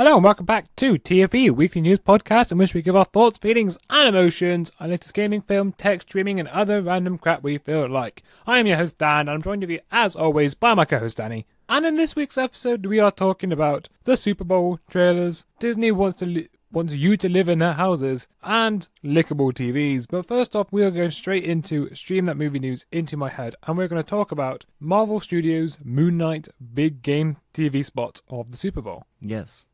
Hello and welcome back to TFE, weekly news podcast in which we give our thoughts, feelings and emotions on latest gaming, film, tech, streaming and other random crap we feel like. I am your host Dan and I'm joined with you as always by my co-host Danny. And in this week's episode we are talking about the Super Bowl trailers, Disney wants you to live in their houses, and Lickable TVs. But first off, we are going straight into Stream That Movie News Into My Head, and we're going to talk about Marvel Studios' Moon Knight big game TV spot of the Super Bowl. Yes,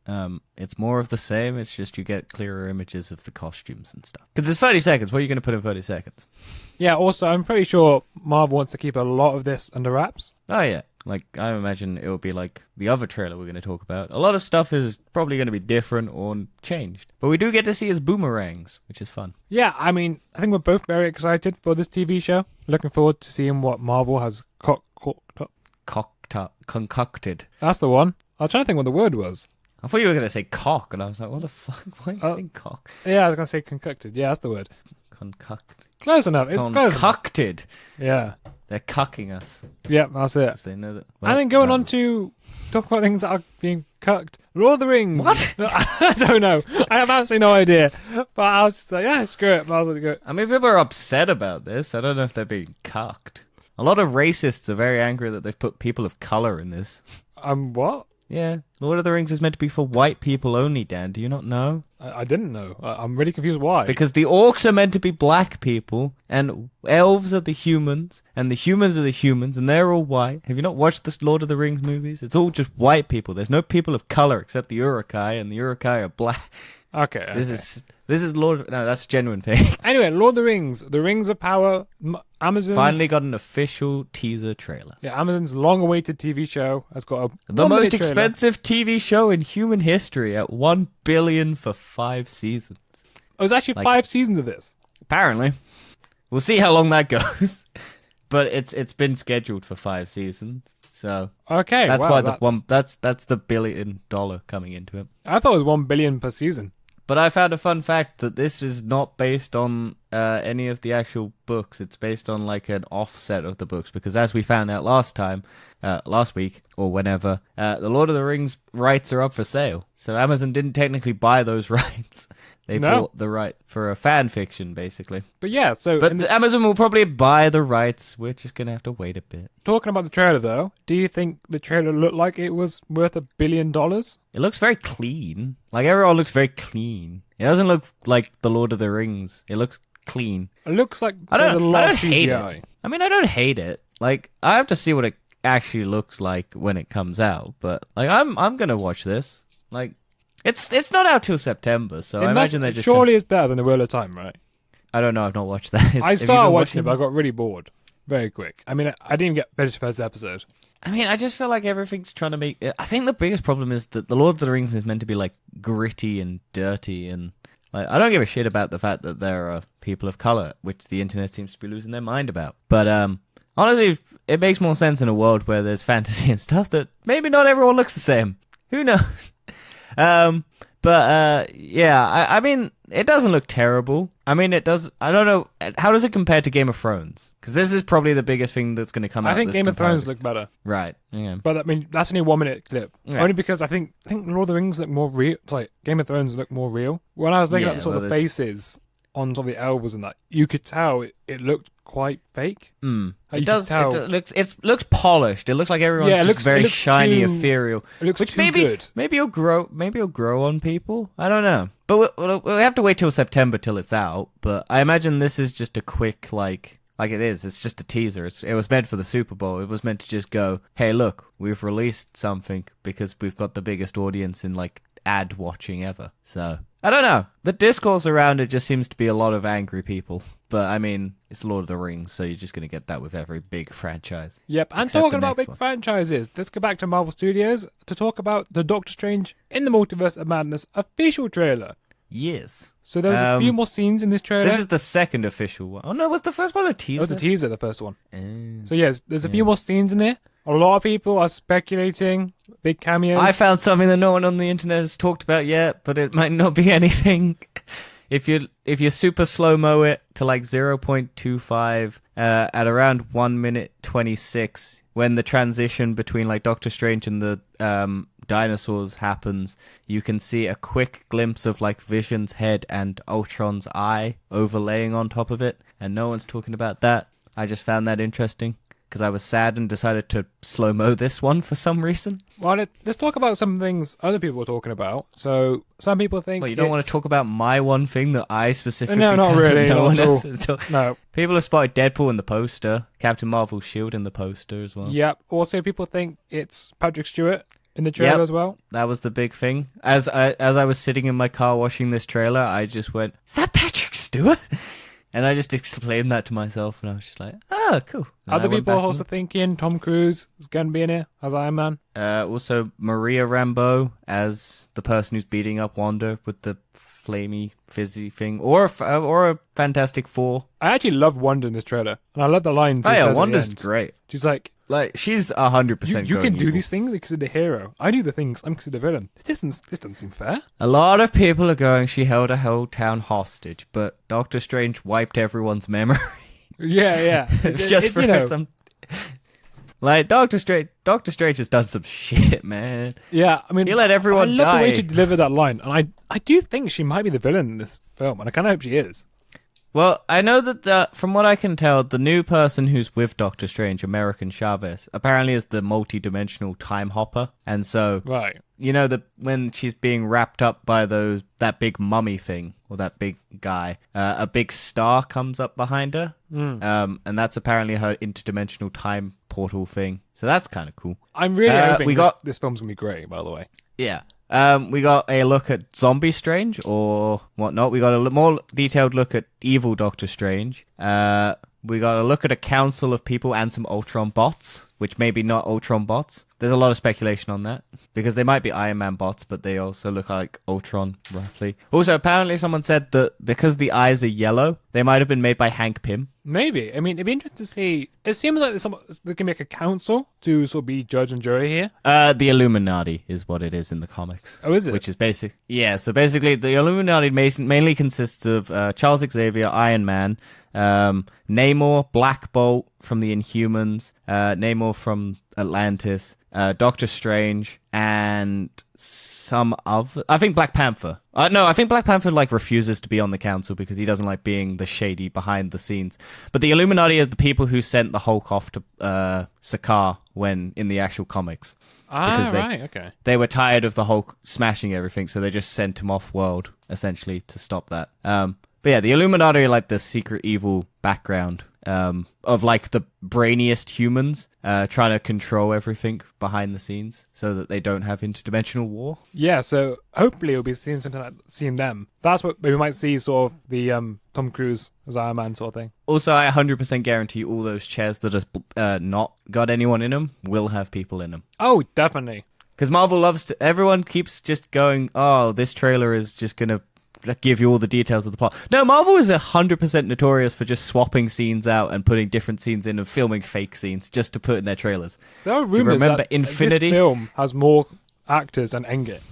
it's more of the same, it's just you get clearer images of the costumes and stuff. Because it's 30 seconds, what are you going to put in 30 seconds? Yeah, also, I'm pretty sure Marvel wants to keep a lot of this under wraps. Oh yeah, like, I imagine it will be like the other trailer we're going to talk about. A lot of stuff is probably going to be different or changed. But we do get to see his boomerangs, which is fun. Yeah, I mean, I think we're both very excited for this TV show. Looking forward to seeing what Marvel has concocted. That's the one. I was trying to think what the word was. I thought you were going to say cock, and I was like, what the fuck? Why are you saying cock? Yeah, I was going to say concocted. Yeah, that's the word. Concocted. Close enough. It's close enough. Concocted. Yeah. They're cucking us. Yeah, that's it. They know that. Well, and then going on to talk about things that are being cucked. Lord of the Rings. What? I don't know. I have absolutely no idea. But I was just like, yeah, screw it. Might as well go. I mean, people are upset about this. I don't know if they're being cucked. A lot of racists are very angry that they've put people of color in this. What? Yeah, Lord of the Rings is meant to be for white people only, Dan. Do you not know? I didn't know. I'm really confused why. Because the orcs are meant to be black people, and elves are the humans, and the humans are the humans, and they're all white. Have you not watched the Lord of the Rings movies? It's all just white people. There's no people of color except the Uruk-hai, and the Uruk-hai are black. Okay. This is Lord. No, that's a genuine thing. Anyway, Lord of the Rings, The Rings of Power, Amazon Finally got an official teaser trailer. Yeah, Amazon's long-awaited TV show has got the most expensive TV show in human history at $1 billion for 5 seasons. Oh, it's actually 5 seasons of this. Apparently, we'll see how long that goes. But it's been scheduled for 5 seasons. So okay, that's wow, why that's the $1 billion coming into it. I thought it was $1 billion per season. But I found a fun fact that this is not based on any of the actual books. It's based on like an offset of the books. Because as we found out last week, or whenever, the Lord of the Rings rights are up for sale. So Amazon didn't technically buy those rights. They bought the right for a fan fiction, basically. But yeah, so... But Amazon will probably buy the rights. We're just going to have to wait a bit. Talking about the trailer, though, do you think the trailer looked like it was worth $1 billion? It looks very clean. Like, everyone looks very clean. It doesn't look like the Lord of the Rings. It looks clean. It looks like there's a lot of CGI. Hate it. I mean, I don't hate it. Like, I have to see what it actually looks like when it comes out. But, like, I'm going to watch this. Like... It's not out till September, so I imagine they're just... Surely it's better than The Wheel of Time, right? I don't know, I've not watched that. I started watching it, but I got really bored very quick. I mean, I didn't even get finished the first episode. I mean, I just feel like everything's trying to make... I think the biggest problem is that The Lord of the Rings is meant to be, like, gritty and dirty, and... like, I don't give a shit about the fact that there are people of color, which the internet seems to be losing their mind about. But, honestly, it makes more sense in a world where there's fantasy and stuff that maybe not everyone looks the same. Who knows? Yeah, I mean, it doesn't look terrible. I mean, it does. I don't know. How does it compare to Game of Thrones? Because this is probably the biggest thing that's going to come out. I think Game of Thrones looked better. Right. Yeah. But I mean, that's only a 1 minute clip. Yeah. Only because I think Lord of the Rings look more real. Like Game of Thrones look more real. When I was looking at the sort of faces on some of the elves and that, you could tell it looked quite fake. It does. It looks polished. It looks like everyone's just very shiny, ethereal. It looks too good. Maybe it'll grow on people. I don't know. But we'll have to wait till September till it's out. But I imagine this is just a quick like it is. It's just a teaser. It was meant for the Super Bowl. It was meant to just go, hey, look, we've released something because we've got the biggest audience in like ad watching ever. So I don't know. The discourse around it just seems to be a lot of angry people. But, I mean, it's Lord of the Rings, so you're just going to get that with every big franchise. Yep, and talking about big franchises, let's go back to Marvel Studios to talk about the Doctor Strange in the Multiverse of Madness official trailer. Yes. So there's a few more scenes in this trailer. This is the second official one. Oh, no, was the first one a teaser? It was a teaser, the first one. So, yes, there's a few more scenes in there. A lot of people are speculating big cameos. I found something that no one on the internet has talked about yet, but it might not be anything. If you super slow-mo it to like 0.25 at around 1 minute 26, when the transition between like Doctor Strange and the dinosaurs happens, you can see a quick glimpse of like Vision's head and Ultron's eye overlaying on top of it, and no one's talking about that. I just found that interesting because I was sad and decided to slow-mo this one for some reason. Well, let's talk about some things other people are talking about. So some people think... Well, you don't want to talk about my one thing that I specifically No, not found really. no one else. No. People have spotted Deadpool in the poster, Captain Marvel's shield in the poster as well. Yep. Also, people think it's Patrick Stewart in the trailer as well. That was the big thing. As I was sitting in my car watching this trailer, I just went, "Is that Patrick Stewart?" And I just explained that to myself, and I was just like, "Oh, cool." And Other people are also thinking Tom Cruise is going to be in here as Iron Man. Also, Maria Rambeau as the person who's beating up Wanda with the flamey, fizzy thing, or a Fantastic Four. I actually love Wanda in this trailer, and I love the lines. Oh he yeah, says Wanda's at the end. great. She's like she's 100%. You can do these things. You're considered a hero. I do the things. I'm considered a villain. This doesn't seem fair. A lot of people are going, she held a whole town hostage, but Doctor Strange wiped everyone's memory. Yeah. It's just for some... Like, Doctor Strange has done some shit, man. Yeah, I mean... He let everyone I love die. the way she delivered that line, and I do think she might be the villain in this film, and I kind of hope she is. Well, I know that from what I can tell, the new person who's with Doctor Strange, American Chavez, apparently is the multi-dimensional time hopper. And so, right. You know, when she's being wrapped up by that big mummy thing, or that big guy, a big star comes up behind her. And that's apparently her interdimensional time portal thing. So that's kind of cool. I'm really hoping this film's going to be great, by the way. Yeah. We got a look at Zombie Strange or whatnot. We got a more detailed look at Evil Doctor Strange. We got a look at a council of people and some Ultron bots, which maybe not Ultron bots. There's a lot of speculation on that because they might be Iron Man bots, but they also look like Ultron, roughly. Also, apparently someone said that because the eyes are yellow, they might have been made by Hank Pym. Maybe. I mean, it'd be interesting to see. It seems like they can make a council to sort of be judge and jury here. The Illuminati is what it is in the comics. Oh, is it? Which is basic. Yeah, so basically the Illuminati mainly consists of Charles Xavier, Iron Man, Namor, Black Bolt from the Inhumans, Namor from Atlantis, Doctor Strange, and some other... I think Black Panther. No, I think Black Panther refuses to be on the council because he doesn't like being the shady behind the scenes. But the Illuminati are the people who sent the Hulk off to Sakaar when in the actual comics. Right, okay. They were tired of the Hulk smashing everything, so they just sent him off-world, essentially, to stop that. But yeah, the Illuminati are the secret evil background of the brainiest humans trying to control everything behind the scenes so that they don't have interdimensional war. Yeah, so hopefully we'll be seeing something like seeing them. That's what we might see, sort of the Tom Cruise as Iron Man sort of thing. Also, I 100% guarantee all those chairs that have not got anyone in them will have people in them. Oh, definitely. Because Marvel loves to... Everyone keeps just going, oh, this trailer is just going to give you all the details of the plot. No, Marvel is 100% notorious for just swapping scenes out and putting different scenes in and filming fake scenes just to put in their trailers. There are rumors that Infinity? This film has more actors than Endgame,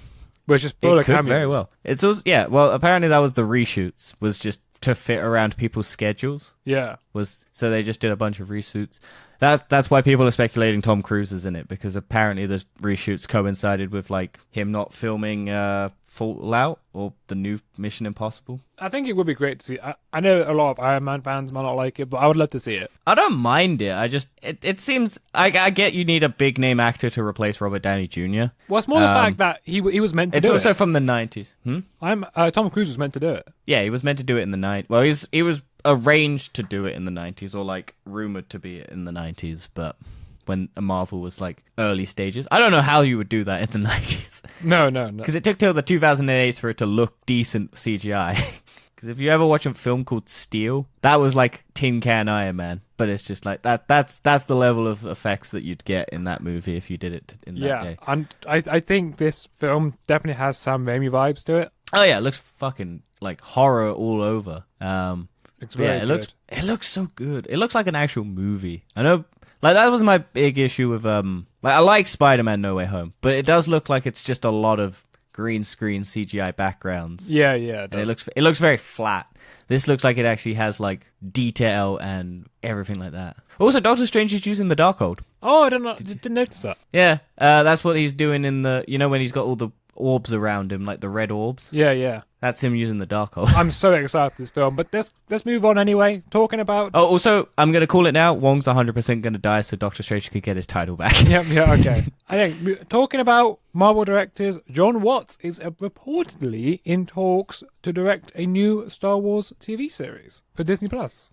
which is full of cameos. Very well. It's also, yeah. Well, apparently that was the reshoots. Was just to fit around people's schedules. Yeah. So they just did a bunch of reshoots. That's why people are speculating Tom Cruise is in it, because apparently the reshoots coincided with him not filming Fallout or the new Mission Impossible. I think it would be great to see. I know a lot of Iron Man fans might not like it, but I would love to see it. I don't mind it. It seems... I get you need a big name actor to replace Robert Downey Jr. Well, it's more the fact that he was meant to do it. It's also from the 90s. Tom Cruise was meant to do it. Yeah, he was meant to do it in the 90s. Well, he was arranged to do it in the 90s, or rumored to be in the 90s, but when Marvel was early stages. I don't know how you would do that in the 90s. No. Because it took till the 2008 for it to look decent CGI. Because if you ever watch a film called Steel, that was Tin Can Iron Man. But it's just that's the level of effects that you'd get in that movie if you did it in that day. Yeah, and I think this film definitely has Sam Raimi vibes to it. Oh yeah, it looks fucking horror all over. It looks so good. It looks like an actual movie. I know, that was my big issue with I like Spider-Man No Way Home, but it does look like it's just a lot of green screen CGI backgrounds. Yeah, yeah. And it looks very flat. This looks like it actually has like detail and everything like that. Also, Doctor Strange is using the Darkhold. Oh, I don't know. Didn't notice that. Yeah, that's what he's doing in the, when he's got all the orbs around him, like the red orbs. Yeah, yeah. That's him using the Darkhold. I'm so excited for this film, but let's move on anyway. Talking about... Oh, also, I'm going to call it now. Wong's 100% going to die so Doctor Strange could get his title back. yeah, okay. I think, talking about Marvel directors, John Watts is reportedly in talks to direct a new Star Wars TV series for Disney+.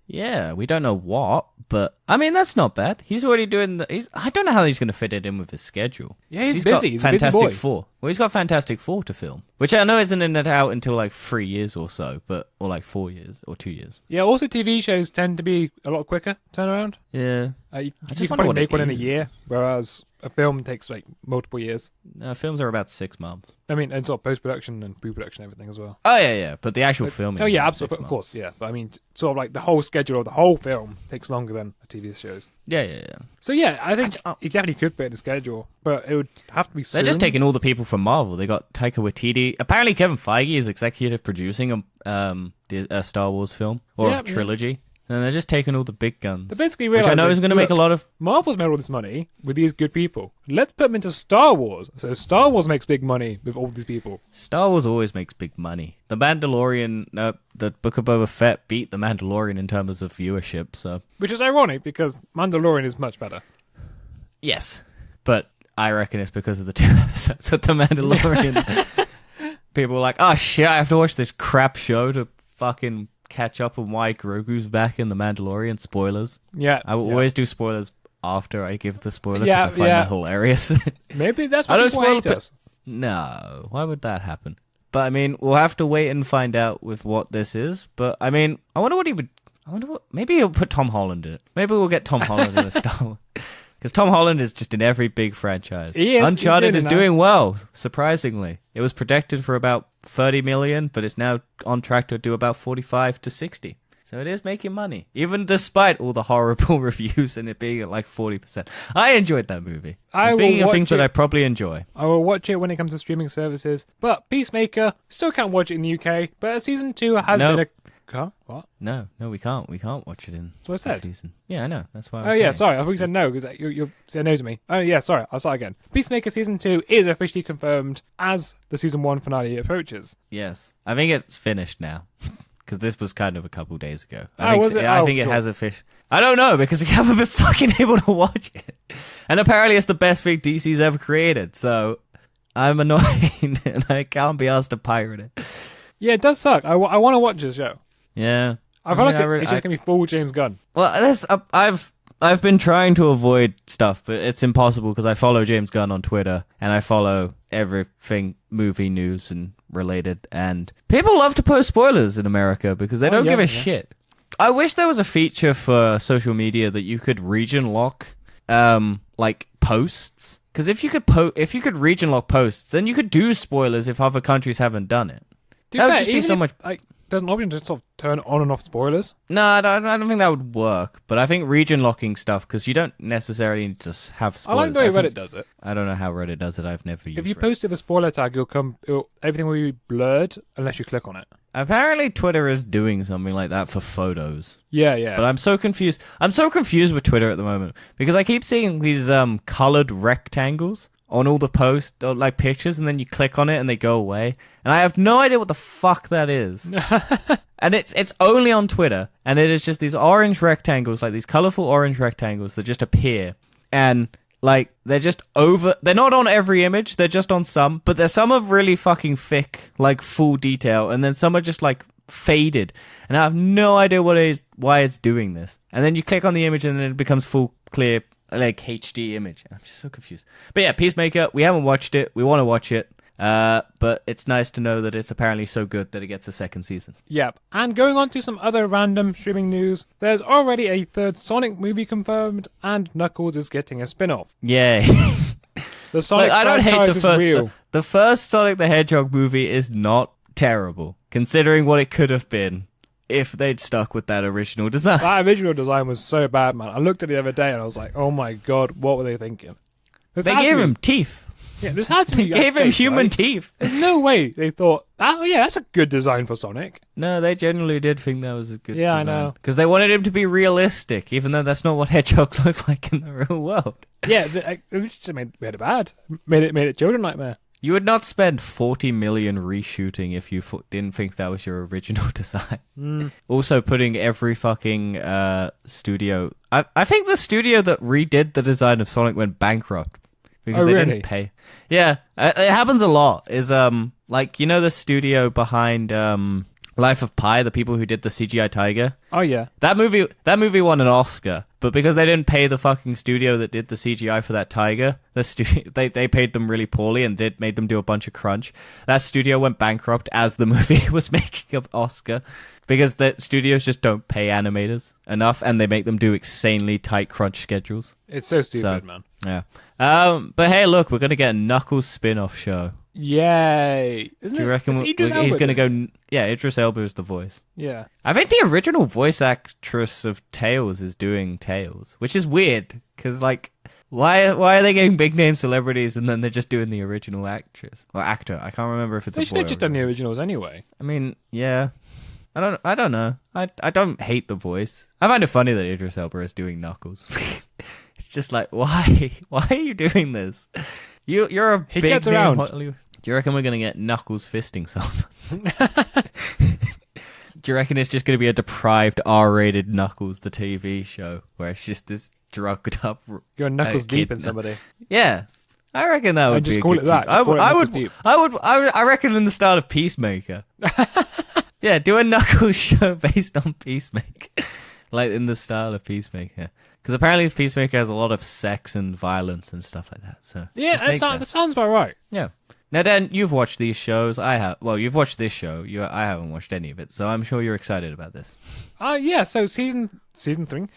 Yeah, we don't know what, but I mean, that's not bad. He's already doing I don't know how he's going to fit it in with his schedule. Yeah, he's busy. He's a busy Fantastic boy. Four. Well, he's got Fantastic Four to film, which I know isn't out until like 3 years or so, or like 4 years or 2 years. Yeah, also TV shows tend to be a lot quicker turnaround. Yeah. You can probably make one in a year, whereas a film takes like multiple years. Films are about 6 months. I mean, and sort of post-production and pre-production and everything as well. Oh, yeah. But the actual filming. Oh, yeah, is absolutely. 6 Of months. course, yeah. But I mean, sort of like the whole schedule of the whole film takes longer than a TV shows. Yeah. So, yeah, I think it definitely could fit in the schedule, but it would have to be soon. They're just taking all the people from Marvel. They got Taika Waititi. Apparently, Kevin Feige is executive producing a Star Wars film or a trilogy. And they're just taking all the big guns. They basically which I know is going to make a lot of... Marvel's made all this money with these good people. Let's put them into Star Wars. So Star Wars makes big money with all these people. Star Wars always makes big money. The Mandalorian, the Book of Boba Fett beat The Mandalorian in terms of viewership, so... Which is ironic, because Mandalorian is much better. Yes, but I reckon it's because of the 2 episodes with The Mandalorian. People were like, oh shit, I have to watch this crap show to fucking... catch up on why Grogu's back in The Mandalorian. Spoilers. Yeah. I will always do spoilers after I give the spoiler because Yeah, I find that hilarious. Maybe that's why people hate us. No, why would that happen? But I mean, we'll have to wait and find out with what this is. But I mean, I wonder what he would... maybe he'll put Tom Holland in it. Maybe we'll get Tom Holland in a Star Wars. Because Tom Holland is just in every big franchise. He is. Uncharted is doing well, surprisingly. It was projected for about 30 million, but it's now on track to do about 45 to 60. So it is making money, even despite all the horrible reviews and it being at like 40%. I enjoyed that movie. Speaking of things that I probably enjoy. I will watch it when it comes to streaming services. But Peacemaker, still can't watch it in the UK. But season 2 has been a... Huh? What? No, we can't. We can't watch it in That's what I said. season. Yeah, I know. That's why. Oh, yeah, sorry. I thought you said no, because you said no to me. Oh, yeah, sorry. I'll start again. Peacemaker Season 2 is officially confirmed as the Season 1 finale approaches. Yes. I think it's finished now. Because this was kind of a couple days ago. Was it? I think it has a fish. I don't know, because we haven't been fucking able to watch it. And apparently it's the best thing DC's ever created, so I'm annoyed and I can't be asked to pirate it. Yeah, it does suck. I want to watch this show. Yeah. I feel like it's just going to be full James Gunn. Well, I've been trying to avoid stuff, but it's impossible because I follow James Gunn on Twitter and I follow everything movie news and related. And people love to post spoilers in America because they don't give a shit. I wish there was a feature for social media that you could region lock, like posts. Because if you could region lock posts, then you could do spoilers if other countries haven't done it. That would just be so much. There's an option to sort of turn on and off spoilers. No, I don't think that would work. But I think region locking stuff, because you don't necessarily need to have spoilers. I like the way Reddit does it. I don't know how Reddit does it. I've never used it. If you post with a spoiler tag, everything will be blurred unless you click on it. Apparently Twitter is doing something like that for photos. Yeah. But I'm so confused. I'm so confused with Twitter at the moment. Because I keep seeing these colored rectangles on all the posts, or like pictures, and then you click on it and they go away. And I have no idea what the fuck that is. And it's only on Twitter, and it is just these orange rectangles, like these colorful orange rectangles that just appear. And like they're not on every image, they're just on some, but there's some of really fucking thick, like full detail, and then some are just like faded. And I have no idea why it's doing this. And then you click on the image and then it becomes full clear, like HD image. I'm just so confused. But yeah, Peacemaker, we haven't watched it. We want to watch it. But it's nice to know that it's apparently so good that it gets a second season. Yep. And going on to some other random streaming news, there's already a third Sonic movie confirmed, and Knuckles is getting a spin-off. Yay. The Sonic I don't hate franchise the first. is real. The first Sonic the Hedgehog movie is not terrible, considering what it could have been if they'd stuck with that original design. That original design was so bad, man. I looked at it the other day and I was like, oh my god, what were they thinking? They gave him teeth. Yeah, this had to They be gave him fake, human right? teeth. There's no way they thought, oh yeah, that's a good design for Sonic. No, they genuinely did think that was a good Yeah, I design. know. Because they wanted him to be realistic, even though that's not what hedgehogs look like in the real world. Yeah, it just made it bad. Made it children nightmare. You would not spend 40 million reshooting if you didn't think that was your original design. Also putting every fucking studio... I think the studio that redid the design of Sonic went bankrupt. Because they didn't pay. Yeah, it happens a lot. Is like, you know the studio behind Life of Pi, the people who did the CGI tiger? Oh yeah. That movie won an Oscar, but because they didn't pay the fucking studio that did the CGI for that tiger, they paid them really poorly and made them do a bunch of crunch. That studio went bankrupt as the movie was making an Oscar because the studios just don't pay animators enough and they make them do insanely tight crunch schedules. It's so stupid, man. Yeah. But hey, look, we're gonna get a Knuckles spin-off show. Yay! Isn't Do you it? reckon It's Idris he's Elba, gonna isn't go? Yeah, Idris Elba is the voice. Yeah. I think the original voice actress of Tails is doing Tails, which is weird because, like, why are they getting big name celebrities and then they're just doing the original actress or actor? I can't remember if it's They a should boy. have just done the originals anyway. I mean, yeah. I don't know. I don't hate the voice. I find it funny that Idris Elba is doing Knuckles. It's just like, why? Why are you doing this? You're a He big gets name around. Hollywood. Do you reckon we're gonna get Knuckles fisting someone? Do you reckon it's just gonna be a deprived R-rated Knuckles the TV show where it's just this drugged up? You're knuckles deep kid in somebody. Yeah, I reckon that would And just be a call good it that. TV. Just call it I Knuckles would. Deep. I reckon in the style of Peacemaker. Yeah, do a Knuckles show based on Peacemaker, like in the style of Peacemaker. Because apparently Peacemaker has a lot of sex and violence and stuff like that. So Yeah, that sounds about right. yeah. Now, Dan, you've watched these shows. I have. Well, you've watched this show. I haven't watched any of it, so I'm sure you're excited about this. Yeah. So season 3,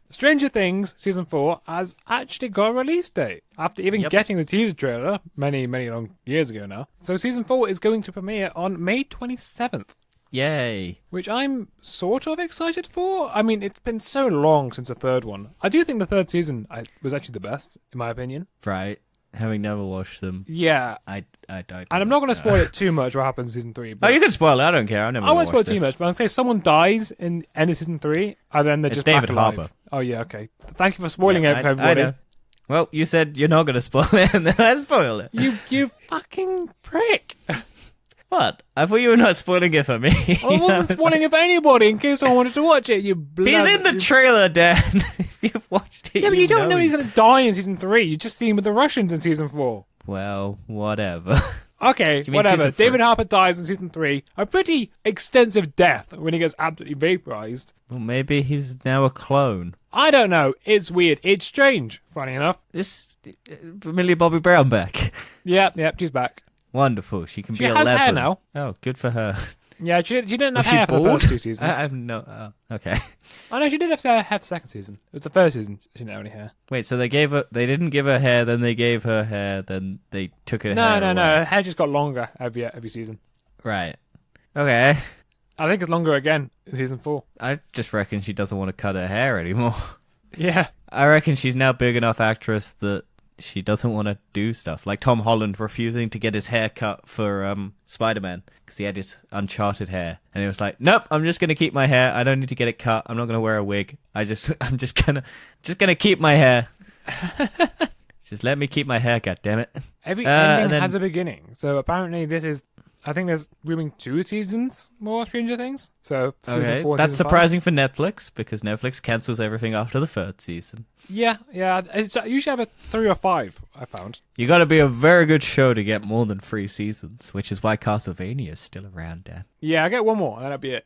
Stranger Things season 4 has actually got a release date after even getting the teaser trailer many long years ago now. So season 4 is going to premiere on May 27th. Yay! Which I'm sort of excited for. I mean, it's been so long since the third one. I do think the third season was actually the best, in my opinion. Right. Having never watched them, Yeah. I don't. And I'm not going to spoil it too much what happens in season 3. Oh, But you can spoil it. I don't care. I never. I won't spoil it watched too this. much, but I'll say someone dies in end of season 3, and then they're It's just David back alive. Harbour. Oh, yeah, okay. Thank you for spoiling Yeah, it for I everybody. know. Well, you said you're not going to spoil it, and then I spoil it. You fucking prick. What? I thought you were not spoiling it for me. I wasn't spoiling it for anybody in case someone wanted to watch it, you He's in the trailer, Dan. If you've watched it, Yeah, but you don't know he's he's going to die in season 3. You just see him with the Russians in season 4. Well, whatever. Okay, Do you mean whatever. season 3? David Harbour dies in season 3. A pretty extensive death when he gets absolutely vaporized. Well, maybe he's now a clone. I don't know. It's weird. It's strange, funny enough. This Millie Bobby Brown back. Yep, she's back. Wonderful. She can She be has 11. hair now. Oh, good for her. Yeah, she didn't have Was she hair for the bald? first 2 seasons. I'm no. Oh, okay. Oh no, she did have the second season. It was the first season. She didn't have any hair. Wait, so they didn't give her hair, then they gave her hair, then they took her hair No. away. Her hair just got longer every season. Right. Okay. I think it's longer again in season 4. I just reckon she doesn't want to cut her hair anymore. Yeah. I reckon she's now big enough actress that she doesn't want to do stuff. Like Tom Holland refusing to get his hair cut for Spider-Man because he had his Uncharted hair. And he was like, nope, I'm just going to keep my hair. I don't need to get it cut. I'm not going to wear a wig. I'm just going to keep my hair. Just let me keep my hair, goddammit. Every ending then- has a beginning. So apparently I think there's rooming 2 seasons more Stranger Things. So season Okay, 4, that's season 5. surprising for Netflix because Netflix cancels everything after the 3rd season. Yeah. It's usually have a 3 or 5, I found. You got to be a very good show to get more than 3 seasons, which is why Castlevania is still around, Dan. Yeah, I get one more, and that'll be it.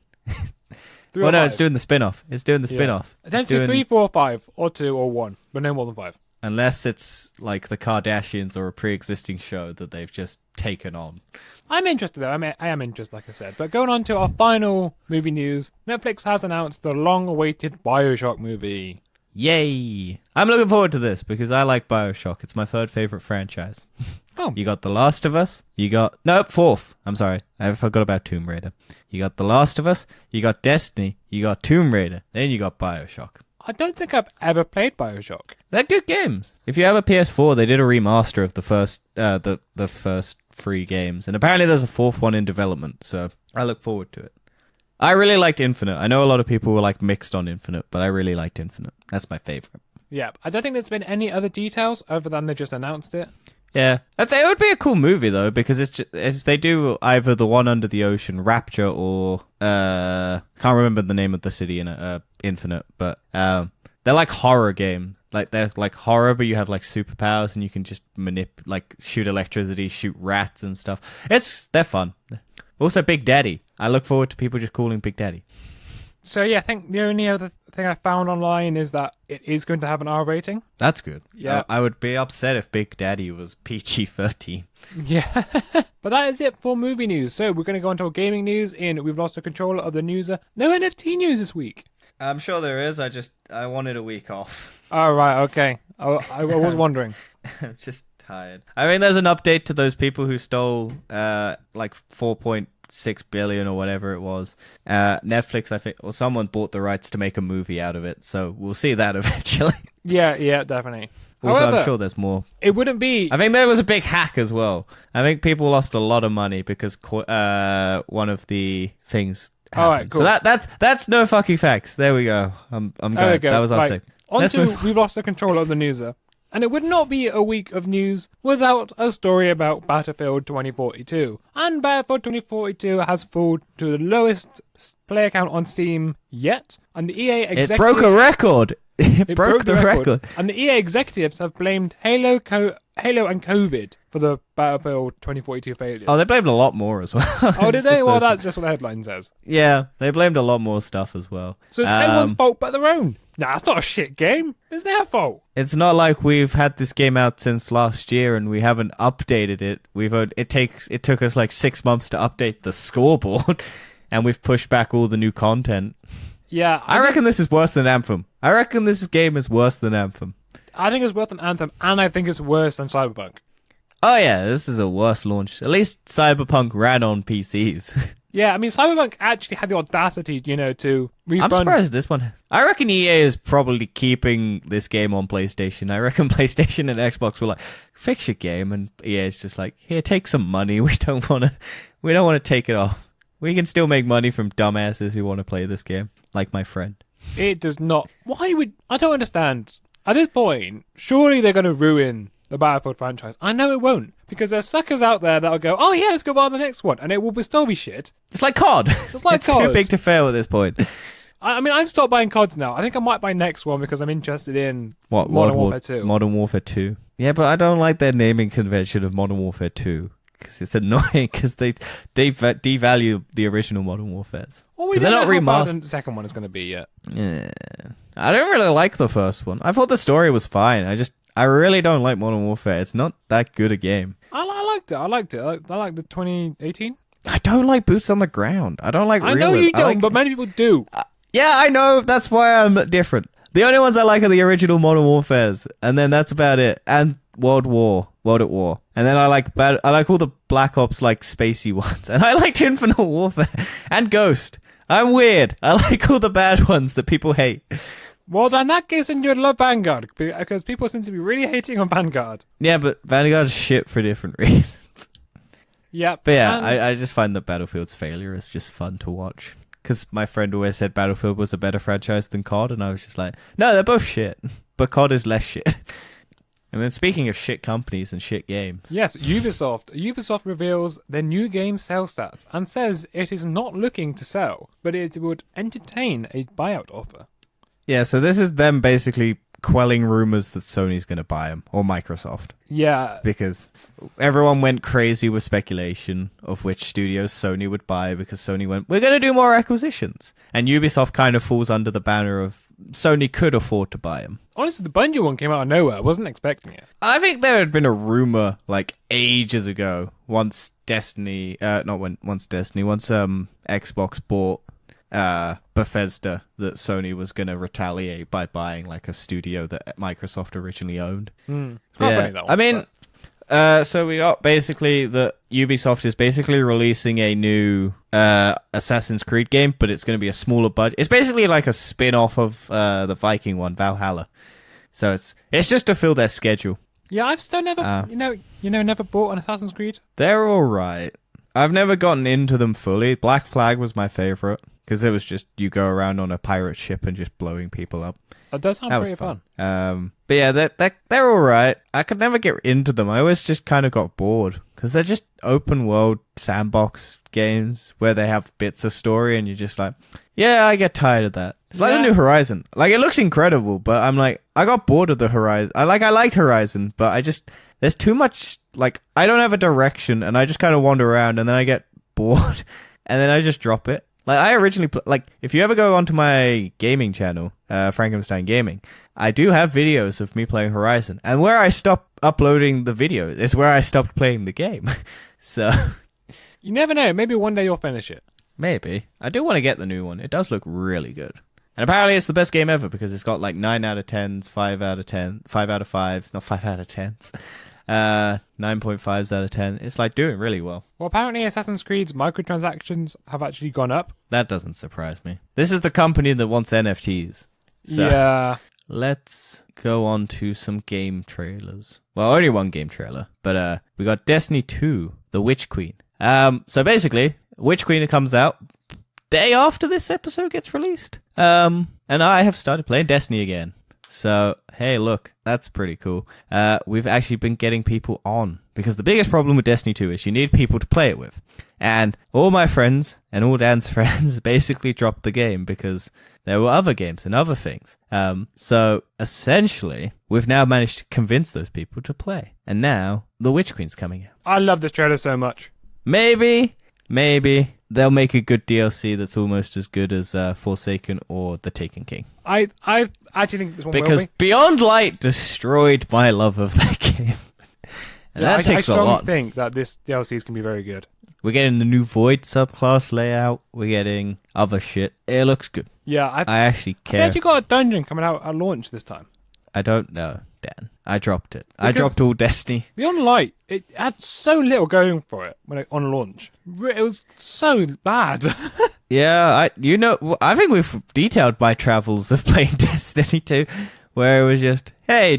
3 Well, or no, 5. it's doing the spin-off. It's doing the spin-off. It tends It's to be doing- 3, 4, 5, or 2, or 1, but no more than 5. Unless it's like the Kardashians or a pre-existing show that they've just taken on. I'm interested though. I am interested, like I said. But going on to our final movie news, Netflix has announced the long-awaited BioShock movie. Yay! I'm looking forward to this because I like BioShock. It's my 3rd favorite franchise. Oh. You got The Last of Us. Nope, 4th. I'm sorry. I forgot about Tomb Raider. You got The Last of Us. You got Destiny. You got Tomb Raider. Then you got BioShock. I don't think I've ever played Bioshock. They're good games. If you have a PS4, they did a remaster of the first the first 3 games, and apparently there's a 4th one in development. So I look forward to it. I really liked Infinite. I know a lot of people were like mixed on Infinite, but I really liked Infinite. That's my favorite. Yeah, I don't think there's been any other details other than they just announced it. Yeah, I'd say it would be a cool movie though, because it's just, if they do either the one under the ocean, Rapture, or can't remember the name of the city in Infinite, but they're like horror games. Like they're like horror, but you have like superpowers and you can just shoot electricity, shoot rats and stuff. They're fun. Also, Big Daddy. I look forward to people just calling Big Daddy. So yeah, I think the only other thing I found online is that it is going to have an R rating. That's good. Yeah. I would be upset if Big Daddy was PG-13. Yeah. But that is it for movie news. So we're going to go on to our gaming news we've lost the controller of the newser. No NFT news this week. I'm sure there is. I wanted a week off. Oh, right. Okay. I was wondering. I'm just tired. I mean, there's an update to those people who stole like 4.6 billion or whatever it was. Netflix, I think, or someone bought the rights to make a movie out of it, so we'll see that eventually. Yeah, definitely. Also, However, I'm sure there's more. It wouldn't be. I think there was a big hack as well. I think people lost a lot of money because one of the things happened. All right, cool. So that's no fucking facts. There we go. I'm glad. That was our thing. We've lost the control of the newser. And it would not be a week of news without a story about Battlefield 2042. And Battlefield 2042 has fallen to the lowest player count on Steam yet. And the EA executives... It broke a record. It broke the record. And the EA executives have blamed Halo and COVID for the Battlefield 2042 failures. Oh, they blamed a lot more as well. Oh, did they? Well, that's just what the headline says. Yeah, they blamed a lot more stuff as well. So it's everyone's fault but their own. Nah, it's not a shit game. It's their fault. It's not like we've had this game out since last year and we haven't updated it. It took us like 6 months to update the scoreboard, and we've pushed back all the new content. Yeah, I reckon this is worse than Anthem. I reckon this game is worse than Anthem. I think it's worse than Anthem, and I think it's worse than Cyberpunk. Oh yeah, this is a worse launch. At least Cyberpunk ran on PCs. Yeah, I mean, Cyberpunk actually had the audacity, to rerun. I'm surprised this one... I reckon EA is probably keeping this game on PlayStation. I reckon PlayStation and Xbox were like, fix your game, and EA is just like, here, take some money. We don't want to take it off. We can still make money from dumbasses who want to play this game, like my friend. It does not... I don't understand. At this point, surely they're going to ruin the Battlefield franchise. I know it won't, because there's suckers out there that'll go, oh yeah, let's go buy the next one, and it will still be shit. It's like COD. It's too big to fail at this point. I mean, I've stopped buying CODs now. I think I might buy next one because I'm interested in Modern Warfare 2. Modern Warfare 2. Yeah, but I don't like their naming convention of Modern Warfare 2. Because it's annoying, because they devalue the original Modern Warfares. Well, we don't know how bad the second one is going to be yet. Yeah. I don't really like the first one. I thought the story was fine. I really don't like Modern Warfare. It's not that good a game. I liked it. I like the 2018. I don't like boots on the ground. I don't like realism. I know you don't, but many people do. Yeah, I know. That's why I'm different. The only ones I like are the original Modern Warfares, and then that's about it. And World at War. And then I like all the Black Ops like spacey ones. And I liked Infinite Warfare and Ghost. I'm weird. I like all the bad ones that people hate. Well, then in that case, then you'd love Vanguard, because people seem to be really hating on Vanguard. Yeah, but Vanguard's shit for different reasons. Yeah. But yeah, I just find that Battlefield's failure is just fun to watch. Because my friend always said Battlefield was a better franchise than COD, and I was just like, no, they're both shit. But COD is less shit. And then speaking of shit companies and shit games. Yes, Ubisoft. Ubisoft reveals their new game sales stats and says it is not looking to sell, but it would entertain a buyout offer. Yeah, so this is them basically quelling rumors that Sony's going to buy them, or Microsoft. Yeah. Because everyone went crazy with speculation of which studios Sony would buy, because Sony went, we're going to do more acquisitions. And Ubisoft kind of falls under the banner of Sony could afford to buy them. Honestly, the Bungie one came out of nowhere. I wasn't expecting it. I think there had been a rumor like ages ago, once Xbox bought Bethesda, that Sony was going to retaliate by buying like a studio that Microsoft originally owned. Funny, that one, I mean, So we got basically that Ubisoft is basically releasing a new Assassin's Creed game, but it's going to be a smaller budget. It's basically like a spin-off of the Viking one, Valhalla. So it's just to fill their schedule. Yeah, I've still never, never bought an Assassin's Creed. They're all right. I've never gotten into them fully. Black Flag was my favorite because it was just you go around on a pirate ship and just blowing people up. That does sound pretty fun. But yeah, they're all right. I could never get into them. I always just kind of got bored because they're just open world sandbox games where they have bits of story and you're just like, yeah, I get tired of that. It's like the new Horizon. Like, it looks incredible, but I'm like, I got bored of the Horizon. I liked Horizon, but there's too much, like, I don't have a direction and I just kind of wander around and then I get bored and then I just drop it. Like, I originally, if you ever go onto my gaming channel, Frankenstein Gaming, I do have videos of me playing Horizon. And where I stop uploading the video is where I stopped playing the game. So. You never know. Maybe one day you'll finish it. Maybe. I do want to get the new one. It does look really good. And apparently it's the best game ever because it's got like 9 out of 10s, 5 out of 10, 5 out of 5s, not 5 out of 10s. 9.5s out of 10. It's like doing really well. Well, apparently Assassin's Creed's microtransactions have actually gone up. That doesn't surprise me. This is the company that wants NFTs. So yeah. Let's go on to some game trailers. Well, only one game trailer, but we got Destiny 2, The Witch Queen. So basically, Witch Queen comes out day after this episode gets released. And I have started playing Destiny again. So, hey, look, that's pretty cool. We've actually been getting people on because the biggest problem with Destiny 2 is you need people to play it with. And all my friends and all Dan's friends basically dropped the game because there were other games and other things. So essentially, we've now managed to convince those people to play. And now the Witch Queen's coming out. I love this trailer so much. Maybe they'll make a good DLC that's almost as good as Forsaken or The Taken King. I actually think this one because will be. Beyond Light destroyed my love of that game. And that takes a lot. I strongly think that this DLC is going to be very good. We're getting the new Void subclass layout. We're getting other shit. It looks good. Yeah, I actually care. I actually got a dungeon coming out at launch this time. I don't know, Dan. I dropped it. I dropped all Destiny. Beyond Light, it had so little going for it on launch. It was so bad. Yeah, I think we've detailed my travels of playing Destiny 2, where it was just, hey,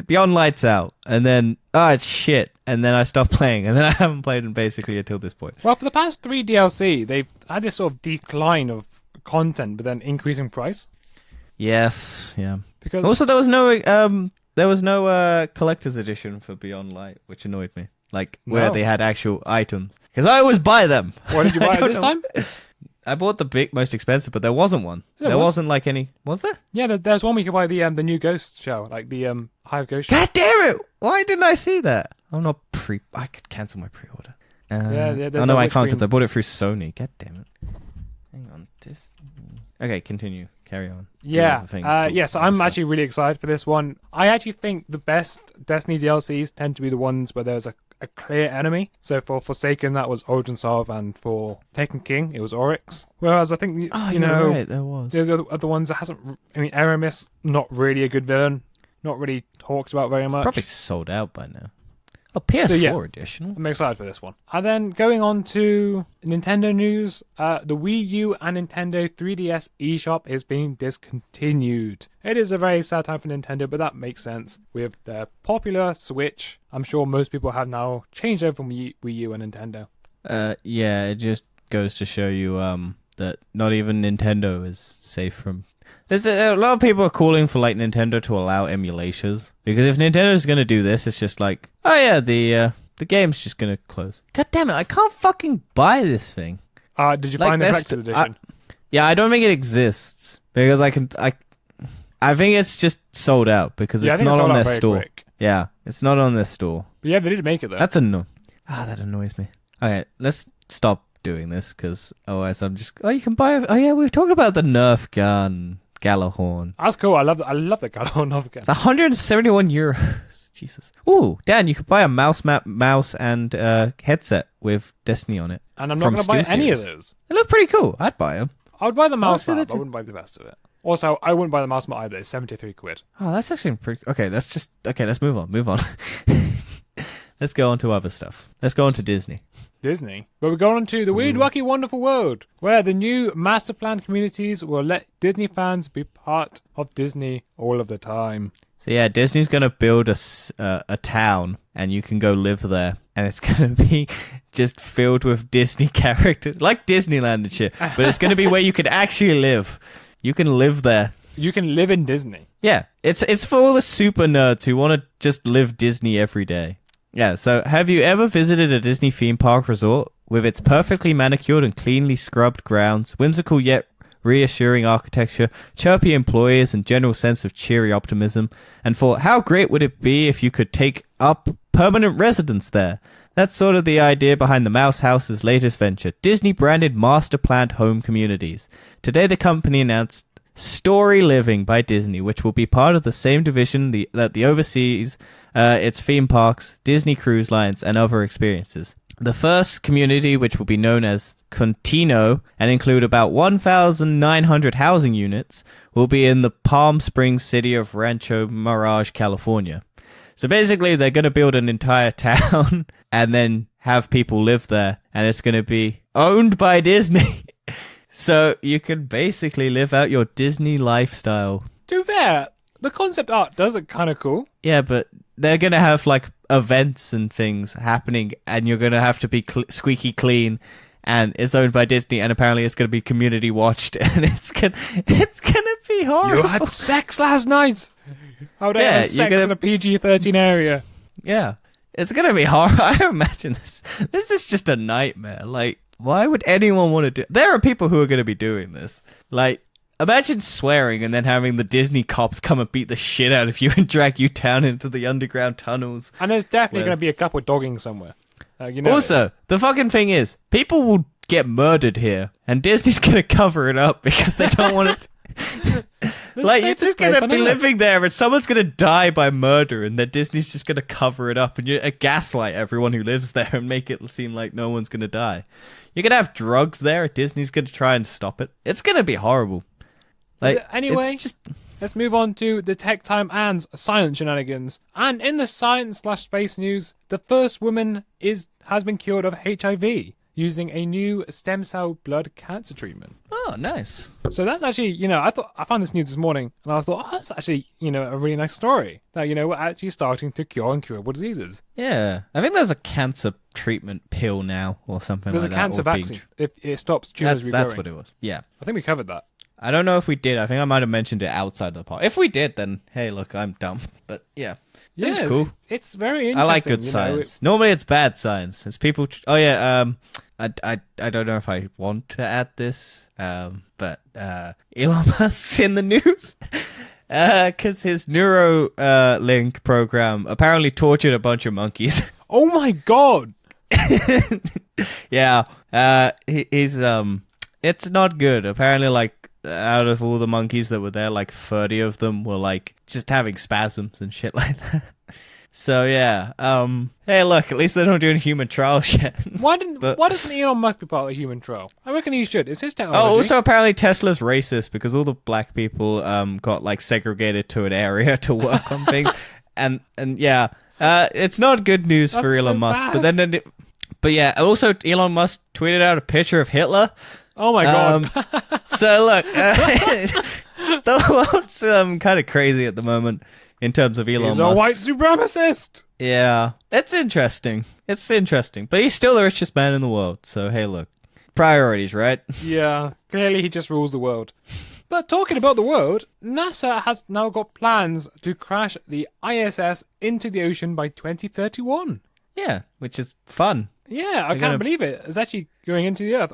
Beyond Light's out, and then, it's shit, and then I stopped playing, and then I haven't played them basically until this point. Well, for the past 3 DLC, they've had this sort of decline of content, but then increasing price. Yes, yeah. Because also there was no collector's edition for Beyond Light, which annoyed me. Like where they had actual items, because I always buy them. What did you buy this time? I bought the most expensive, but there wasn't one. There wasn't like any. Was there? Yeah, there's one where you could buy the new Ghost shell, like the Hive Ghost shell. God damn it! Why didn't I see that? I'm not I could cancel my pre-order. Yeah. Oh no, I can't because I bought it through Sony. God damn it! Hang on, Okay, continue. Carry on. Yeah. So I'm actually really excited for this one. I actually think the best Destiny DLCs tend to be the ones where there's a clear enemy. So for Forsaken, that was Origin Sov, and for Taken King, it was Oryx. Whereas I think, right, there was. The other ones that hasn't... I mean, Aramis, not really a good villain. Not really talked about very much. Probably sold out by now. Oh, PS4 edition. I'm excited for this one. And then going on to Nintendo news, the Wii U and Nintendo 3DS eShop is being discontinued. It is a very sad time for Nintendo, but that makes sense. With their popular Switch, I'm sure most people have now changed over from Wii U and Nintendo. Yeah, it just goes to show you that not even Nintendo is safe from... There's a lot of people are calling for like Nintendo to allow emulations, because if Nintendo's going to do this, it's just like, oh yeah, the game's just going to close. God damn it, I can't fucking buy this thing. Did you find the collector's edition? Yeah, I don't think it exists because I think it's just sold out because it's not on their store. Quick. Yeah, it's not on their store. But yeah, they did make it though. That's that annoys me. Okay, let's stop doing this because otherwise I'm just. Oh, you can buy. Oh yeah, we've talked about the Nerf gun. Galahorn. That's cool. I love the Galahorn Nerf gun. It's 171 euros. Jesus. Ooh, Dan, you could buy a mouse and headset with Destiny on it. And I'm not going to buy any of those. They look pretty cool. I'd buy them. I would buy the mouse map. I wouldn't buy the best of it. Also, I wouldn't buy the mouse map either. It's 73 quid. Oh, that's actually pretty... Okay, let's move on. Let's go on to other stuff. Let's go on to Disney. Disney. But we're going on to the Weird, Wacky, Wonderful World, where the new master plan communities will let Disney fans be part of Disney all of the time. So yeah, Disney's going to build a town, and you can go live there. And it's going to be just filled with Disney characters, like Disneyland and shit. But it's going to be where you can actually live. You can live there. You can live in Disney. Yeah, it's for all the super nerds who want to just live Disney every day. Yeah, so have you ever visited a Disney theme park resort with its perfectly manicured and cleanly scrubbed grounds, whimsical yet reassuring architecture, chirpy employees, and general sense of cheery optimism, and thought, how great would it be if you could take up permanent residence there? That's sort of the idea behind the Mouse House's latest venture, Disney-branded master-planned home communities. Today, the company announced Story Living by Disney, which will be part of the same division that oversees its theme parks, Disney Cruise Lines, and other experiences. The first community, which will be known as Contino and include about 1,900 housing units, will be in the Palm Springs city of Rancho Mirage, California. So basically, they're going to build an entire town and then have people live there, and it's going to be owned by Disney. So you can basically live out your Disney lifestyle. To be fair, the concept art does look kind of cool. Yeah, but they're going to have like events and things happening, and you're going to have to be squeaky clean, and it's owned by Disney, and apparently it's going to be community watched, and it's going to be horrible. You had sex last night. How would I have sex in a PG-13 area? Yeah, it's going to be horrible. I imagine this. This is just a nightmare. Like, why would anyone want to do? There are people who are going to be doing this. Like, imagine swearing and then having the Disney cops come and beat the shit out of you and drag you down into the underground tunnels. And there's definitely going to be a couple dogging somewhere. Also, the fucking thing is, people will get murdered here, and Disney's going to cover it up because they don't want it. Like, you're just going to be living there, and someone's going to die by murder, and then Disney's just going to cover it up, and you gaslight everyone who lives there and make it seem like no one's going to die. You're going to have drugs there. Disney's going to try and stop it. It's going to be horrible. Like, anyway, let's move on to the Tech Time and science shenanigans. And in the science/space news, the first woman has been cured of HIV using a new stem cell blood cancer treatment. Oh, nice. So that's actually, I found this news this morning, and I thought, that's actually, a really nice story. That, we're actually starting to cure incurable diseases. Yeah. I think there's a cancer treatment pill now, or something like that. There's a cancer vaccine. It stops tumors regrowing. That's what it was. Yeah. I think we covered that. I don't know if we did. I think I might have mentioned it outside the pod. If we did, then, hey, look, I'm dumb. But, yeah. This is cool. It's very interesting. I like good science. Normally, it's bad science. It's people... I don't know if I want to add this, but Elon Musk's in the news because his Neuralink program apparently tortured a bunch of monkeys. Oh my god! Yeah, he's it's not good. Apparently, like, out of all the monkeys that were there, like 30 of them were like just having spasms and shit like that. So yeah, hey, look, at least they're not doing human trials yet. Why doesn't Elon Musk be part of a human trial? I reckon he should. It's his technology. Oh, also apparently Tesla's racist because all the black people got like segregated to an area to work on things, and yeah, it's not good news for Elon Musk. Bad. But yeah, also Elon Musk tweeted out a picture of Hitler. Oh my god! So look, the world's kind of crazy at the moment. In terms of Elon Musk. He's a white supremacist! Yeah. It's interesting. But he's still the richest man in the world. So, hey, look. Priorities, right? Yeah. Clearly he just rules the world. But talking about the world, NASA has now got plans to crash the ISS into the ocean by 2031. Yeah, which is fun. Yeah, I can't believe it. It's actually going into the Earth.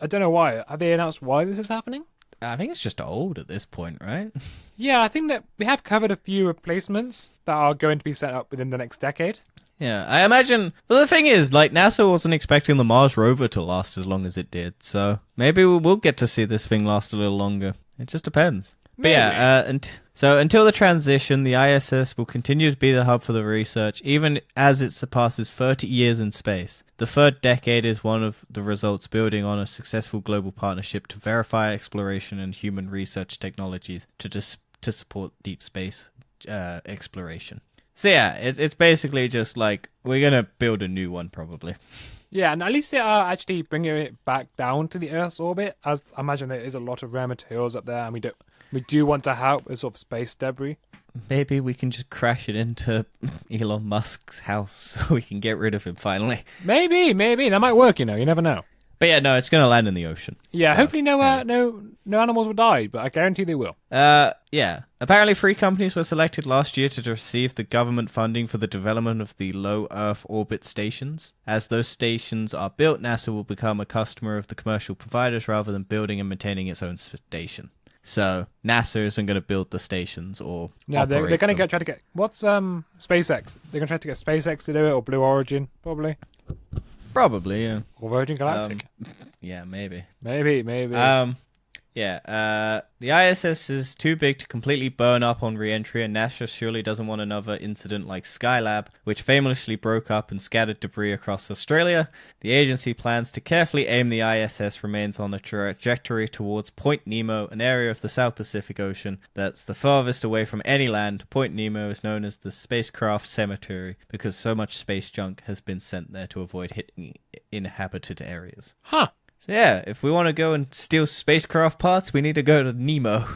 I don't know why. Have they announced why this is happening? I think it's just old at this point, right? Yeah, I think that we have covered a few replacements that are going to be set up within the next decade. Yeah, I imagine... Well, the thing is, like, NASA wasn't expecting the Mars rover to last as long as it did, so maybe we'll get to see this thing last a little longer. It just depends. But yeah, so until the transition, the ISS will continue to be the hub for the research, even as it surpasses 30 years in space. The third decade is one of the results building on a successful global partnership to verify exploration and human research technologies to support deep space exploration. So yeah, it's basically just like we're gonna build a new one probably. Yeah, and at least they are actually bringing it back down to the Earth's orbit, as I imagine there is a lot of rare materials up there, and we do want to help with sort of space debris. Maybe we can just crash it into Elon Musk's house so we can get rid of him finally. Maybe that might work. You never know. But yeah, no, it's gonna land in the ocean. Yeah, So, hopefully no animals will die, but I guarantee they will. yeah. Apparently, 3 companies were selected last year to receive the government funding for the development of the low Earth orbit stations. As those stations are built, NASA will become a customer of the commercial providers rather than building and maintaining its own station. So NASA isn't going to build the stations or No, they're operate going to them. try to get what's SpaceX. They're going to try to get SpaceX to do it, or Blue Origin, probably, Probably, yeah. or Virgin Galactic. Yeah, maybe. Maybe. The ISS is too big to completely burn up on re-entry, and NASA surely doesn't want another incident like Skylab, which famously broke up and scattered debris across Australia. The agency plans to carefully aim the ISS remains on a trajectory towards Point Nemo, an area of the South Pacific Ocean that's the farthest away from any land. Point Nemo is known as the spacecraft cemetery because so much space junk has been sent there to avoid hitting inhabited areas. Huh. So yeah, if we want to go and steal spacecraft parts, we need to go to Nemo.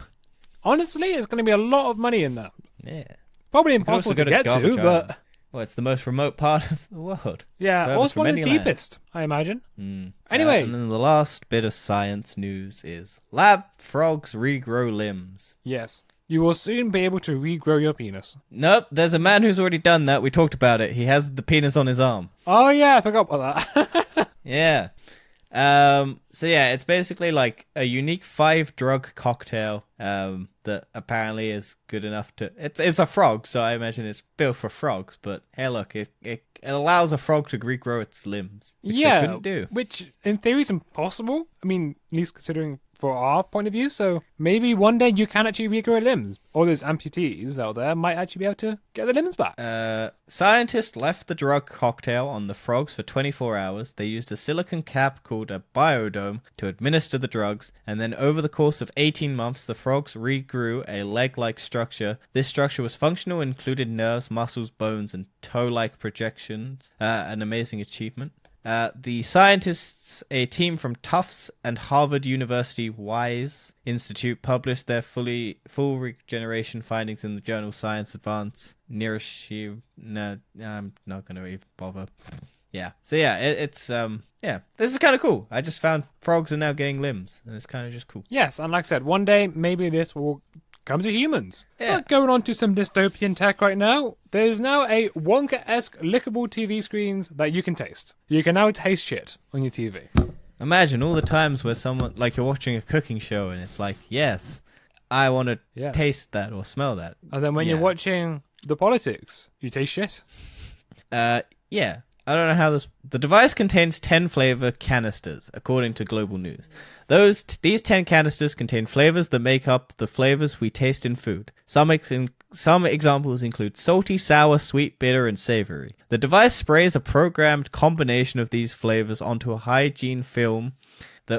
Honestly, it's going to be a lot of money in that. Yeah. Probably We could also impossible go to get Garbage to, Island. but Well, it's the most remote part of the world. yeah, Furthest also from one of the any land. deepest, I imagine. Mm. Anyway. And then the last bit of science news is lab frogs regrow limbs. Yes. You will soon be able to regrow your penis. Nope, there's a man who's already done that. We talked about it. He has the penis on his arm. Oh yeah, I forgot about that. Yeah. So yeah, it's basically like a unique 5-drug cocktail that apparently is good enough to it's a frog, so I imagine it's built for frogs, but hey look, it allows a frog to regrow its limbs, which they couldn't do. Which in theory is impossible. I mean, at least considering for our point of view, so maybe one day you can actually regrow limbs. All those amputees out there might actually be able to get their limbs back. Scientists left the drug cocktail on the frogs for 24 hours. They used a silicone cap called a biodome to administer the drugs, and then over the course of 18 months, the frogs regrew a leg-like structure. This structure was functional and included nerves, muscles, bones, and toe-like projections. An amazing achievement. The scientists, a team from Tufts and Harvard University Wise Institute, published their full regeneration findings in the journal Science Advance. No, I'm not going to even bother. Yeah. So yeah, it's this is kind of cool. I just found frogs are now getting limbs, and it's kind of just cool. Yes, and like I said, one day maybe this will come to humans. Yeah. But going on to some dystopian tech right now, there's now a Wonka-esque lickable TV screens that you can taste. You can now taste shit on your TV. Imagine all the times where someone, like you're watching a cooking show, and it's like, yes, I want to Yes. taste that or smell that. And then when you're Yeah. watching the politics, you taste shit. Yeah. I don't know how this... The device contains 10 flavor canisters, according to Global News. These 10 canisters contain flavors that make up the flavors we taste in food. Some examples include salty, sour, sweet, bitter, and savory. The device sprays a programmed combination of these flavors onto a hygiene film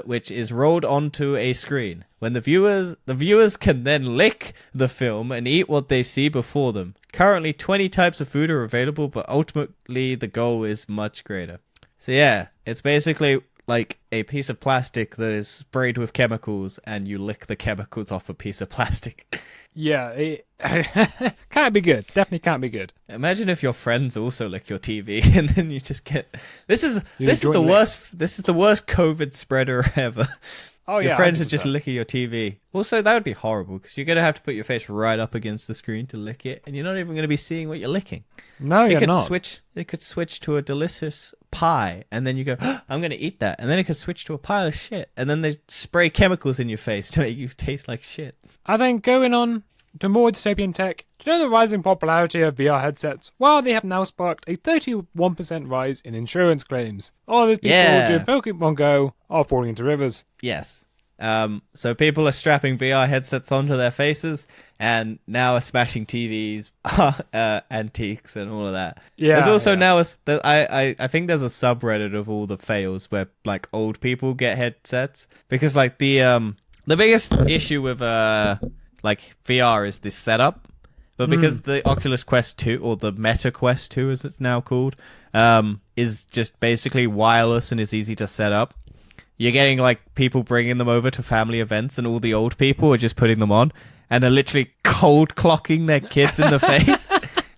which is rolled onto a screen. When the viewers can then lick the film and eat what they see before them. Currently, 20 types of food are available, but ultimately the goal is much greater. So yeah, it's basically like a piece of plastic that is sprayed with chemicals, and you lick the chemicals off a piece of plastic. Yeah, it can't be good. Definitely can't be good. Imagine if your friends also lick your TV, and then you just get this is the joint worst. This is the worst COVID spreader ever. Oh Your yeah, friends are just 100%. licking your TV. Also, that would be horrible because you're going to have to put your face right up against the screen to lick it, and you're not even going to be seeing what you're licking. No, It you're could not. switch. It could switch to a delicious pie, and then you go, "I'm going to eat that," and then it could switch to a pile of shit, and then they spray chemicals in your face to make you taste like shit. I think going on to more dystopian tech, do you know the rising popularity of VR headsets? Well, they have now sparked a 31% rise in insurance claims. All the people Yeah. doing Pokemon Go are falling into rivers. Yes. So people are strapping VR headsets onto their faces, and now are smashing TVs, antiques, and all of that. Yeah, There's also yeah. now I think there's a subreddit of all the fails where like old people get headsets because like the biggest issue with like VR is this setup, But because the Oculus Quest 2, or the Meta Quest 2 as it's now called, is just basically wireless and is easy to set up, you're getting like people bringing them over to family events, and all the old people are just putting them on and are literally cold clocking their kids in the face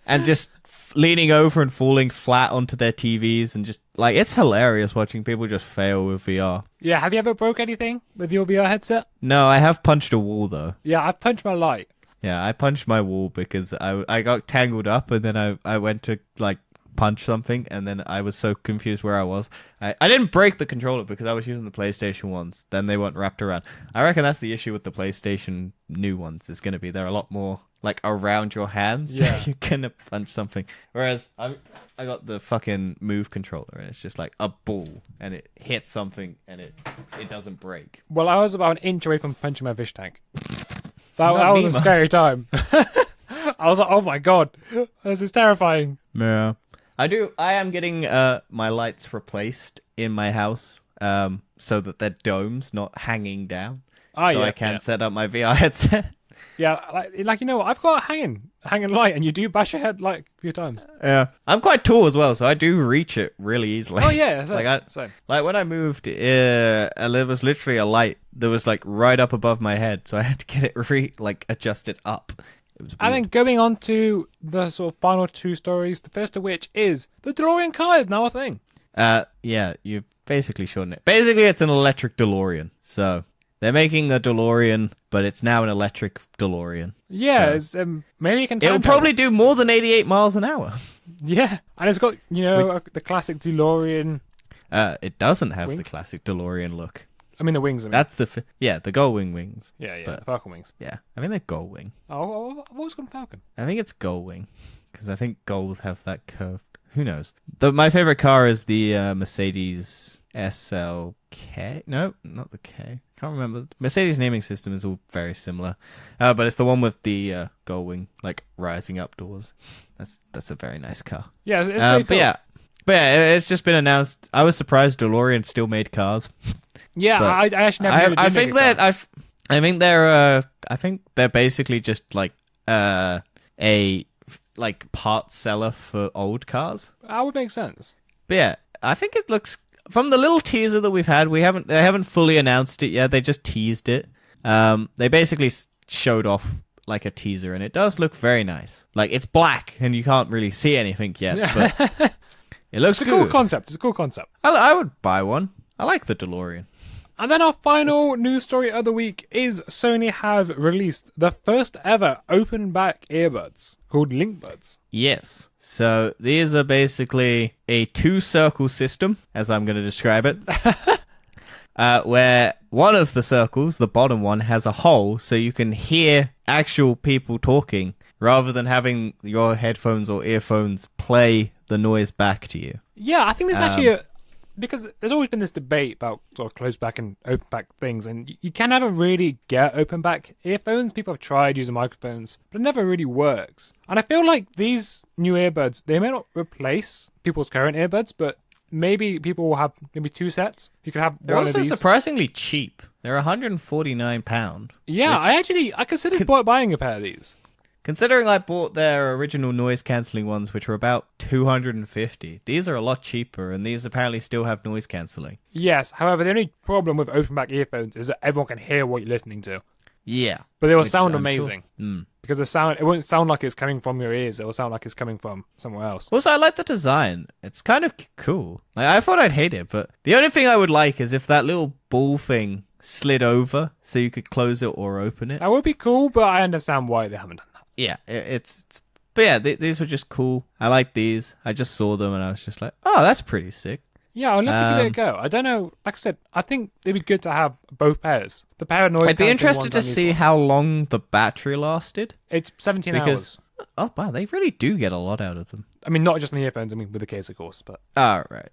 and just leaning over and falling flat onto their TVs, and just like, it's hilarious watching people just fail with VR. Yeah, have you ever broke anything with your VR headset? No, I have punched a wall though. Yeah, I punched my light. Yeah, I punched my wall because I got tangled up, and then I went to like punch something, and then I was so confused where I was. I didn't break the controller because I was using the PlayStation ones. Then they weren't wrapped around. I reckon that's the issue with the PlayStation new ones. Is going to be they're a lot more like around your hands. Yeah. So you're gonna punch something. Whereas I got the fucking Move controller, and it's just like a ball, and it hits something, and it doesn't break. Well, I was about an inch away from punching my fish tank. That was a scary time. I was like, oh my god, this is terrifying. Yeah. I am getting my lights replaced in my house so that they're domes, not hanging down. I can set up my VR headset. Yeah, like you know what? I've got a hanging light, and you do bash your head like a few times. Yeah. I'm quite tall as well, so I do reach it really easily. Oh yeah, like when I moved, there was literally a light that was like right up above my head, so I had to get it adjust it up. And then going on to the sort of final two stories, the first of which is the DeLorean car is now a thing. Yeah, you basically shorten it. Basically, it's an electric DeLorean. So they're making a DeLorean, but it's now an electric DeLorean. Yeah, so it's, maybe you can. It'll probably do more than 88 miles an hour. Yeah, and it's got the classic DeLorean. It doesn't have wings? the classic DeLorean look. I mean the wings. That's the the Gullwing wings. Yeah, but, the Falcon wings. Yeah, I mean they're Gullwing. Oh, I've always gone Falcon. I think it's Gullwing because I think Gulls have that curved. Who knows? My favorite car is the Mercedes SLK. No, not the K. Can't remember. Mercedes naming system is all very similar, but it's the one with the Gullwing like rising up doors. That's a very nice car. Yeah, it's very cool. But yeah, it's just been announced. I was surprised DeLorean still made cars. Yeah, I actually never. I think they're basically just like a part seller for old cars. That would make sense. But yeah, I think it looks, from the little teaser that we've had, they haven't fully announced it yet. They just teased it. They basically showed off like a teaser, and it does look very nice. Like, it's black and you can't really see anything yet, but it looks It's a cool concept. It's a cool concept. I would buy one. I like the DeLorean. And then our final news story of the week is Sony have released the first ever open back earbuds called LinkBuds. Yes. So these are basically a two-circle system, as I'm going to describe it, where one of the circles, the bottom one, has a hole so you can hear actual people talking rather than having your headphones or earphones play the noise back to you. Yeah, I think there's actually because there's always been this debate about sort of closed back and open back things, and you can never really get open back earphones. People have tried using microphones, but it never really works. And I feel like these new earbuds, they may not replace people's current earbuds, but maybe people will have maybe two sets. You can have They're one also of these. surprisingly cheap. They're £149. Yeah, I considered buying a pair of these. Considering I bought their original noise-cancelling ones, which were about $250, these are a lot cheaper, and these apparently still have noise-cancelling. Yes, however, the only problem with open-back earphones is that everyone can hear what you're listening to. Yeah. But they will sound amazing. Sure. Because it won't sound like it's coming from your ears, it will sound like it's coming from somewhere else. Also, I like the design. It's kind of cool. Like, I thought I'd hate it, but the only thing I would like is if that little ball thing slid over so you could close it or open it. That would be cool, but I understand why they haven't done that. Yeah, but yeah, these were just cool. I like these. I just saw them and I was just like, oh, that's pretty sick. Yeah, I'll have to give it a go. I don't know. Like I said, I think it'd be good to have both pairs. The pair of noise. I'd be interested to see how long the battery lasted. It's 17 hours. Oh, wow, they really do get a lot out of them. I mean, not just on the earphones, I mean, with the case, of course. But oh, right,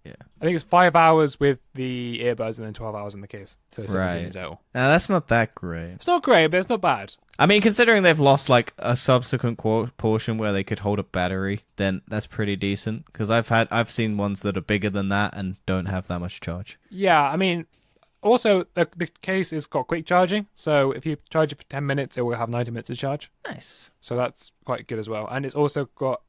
yeah. I think it's 5 hours with the earbuds and then 12 hours in the case. So 17 in total. Now, that's not that great. It's not great, but it's not bad. I mean, considering they've lost, like, a subsequent portion where they could hold a battery, then that's pretty decent. Because I've seen ones that are bigger than that and don't have that much charge. Yeah, I mean, also, the case has got quick charging, so if you charge it for 10 minutes, it will have 90 minutes to charge. Nice. So that's quite good as well. And it's also got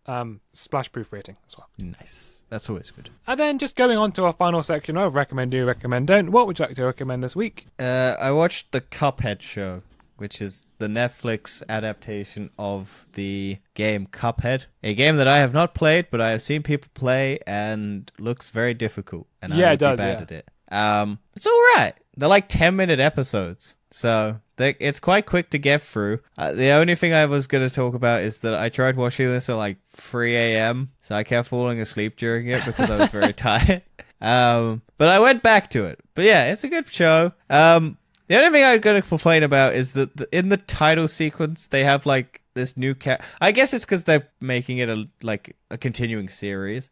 splash-proof rating as well. Nice. That's always good. And then just going on to our final section of recommend, do, recommend, don't. What would you like to recommend this week? I watched the Cuphead show, which is the Netflix adaptation of the game Cuphead, a game that I have not played, but I have seen people play and looks very difficult. And I would be bad at it. It's all right. They're like 10-minute episodes, so it's quite quick to get through. The only thing I was going to talk about is that I tried watching this at like 3 a.m., so I kept falling asleep during it because I was very tired. But I went back to it. But yeah, it's a good show. The only thing I'm going to complain about is that in the title sequence, they have like this new I guess it's because they're making it a continuing series.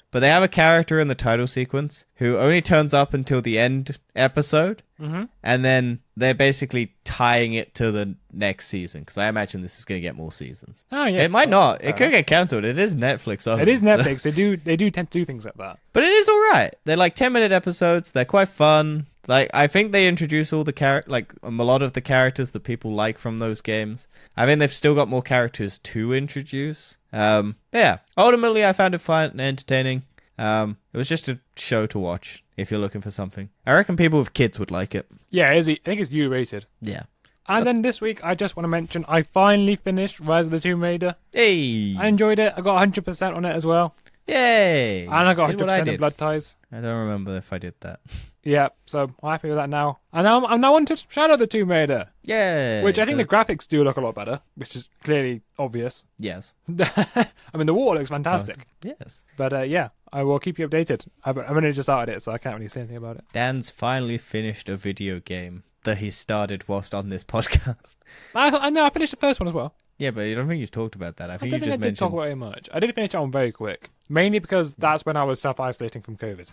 But they have a character in the title sequence who only turns up until the end episode. Mm-hmm. And then they're basically tying it to the next season, because I imagine this is going to get more seasons. Oh, yeah. It might not. It could get cancelled. It is Netflix. It is Netflix. So. They do tend to do things like that. But it is all right. They're like 10-minute episodes. They're quite fun. Like, I think they introduce all the a lot of the characters that people like from those games. I mean, they've still got more characters to introduce. Yeah. Ultimately, I found it fun and entertaining. It was just a show to watch if you're looking for something. I reckon people with kids would like it. Yeah, I think it's U-rated. Yeah. And then this week, I just want to mention I finally finished Rise of the Tomb Raider. Hey! I enjoyed it. I got 100% on it as well. Yay! And I got 100% in Blood Ties. I don't remember if I did that. Yeah, so I'm happy with that now. And I'm now on to Shadow of the Tomb Raider. Yeah. Which I think the graphics do look a lot better, which is clearly obvious. Yes. I mean, the water looks fantastic. Yes. But yeah, I will keep you updated. I've only just started it, so I can't really say anything about it. Dan's finally finished a video game that he started whilst on this podcast. I know, I finished the first one as well. Yeah, but I don't think you talked about that. I don't think I did talk about it much. I did finish that one very quick. Mainly because that's when I was self-isolating from COVID.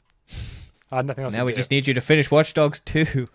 I had nothing else to do. Now we just need you to finish Watch Dogs 2.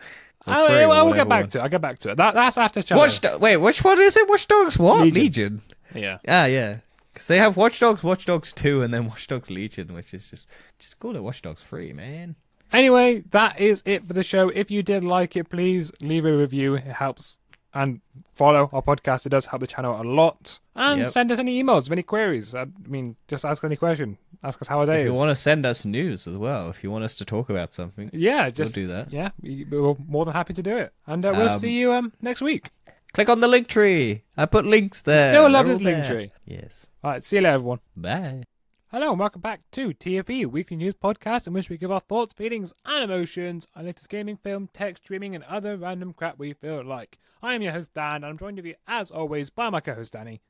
I will get back to it. I'll get back to it. That's after Shadow. Wait, which one is it? Watch Dogs what? Legion. Yeah. Ah, yeah. Because they have Watch Dogs 2, and then Watch Dogs Legion, which is just call it Watch Dogs 3, man. Anyway, that is it for the show. If you did like it, please leave a review. It helps. And follow our podcast. It does help the channel a lot. And send us any emails, any queries. I mean, just ask any question. Ask us how our day is. If you want to send us news as well, if you want us to talk about something, we'll do that. Yeah, we're more than happy to do it. And we'll see you next week. Click on the link tree. I put links there. Still love this link tree. Yes. All right, see you later, everyone. Bye. Hello and welcome back to TFE, a weekly news podcast in which we give our thoughts, feelings, and emotions on latest gaming, film, tech, streaming, and other random crap we feel like. I am your host, Dan, and I'm joined with you, as always, by my co-host, Danny.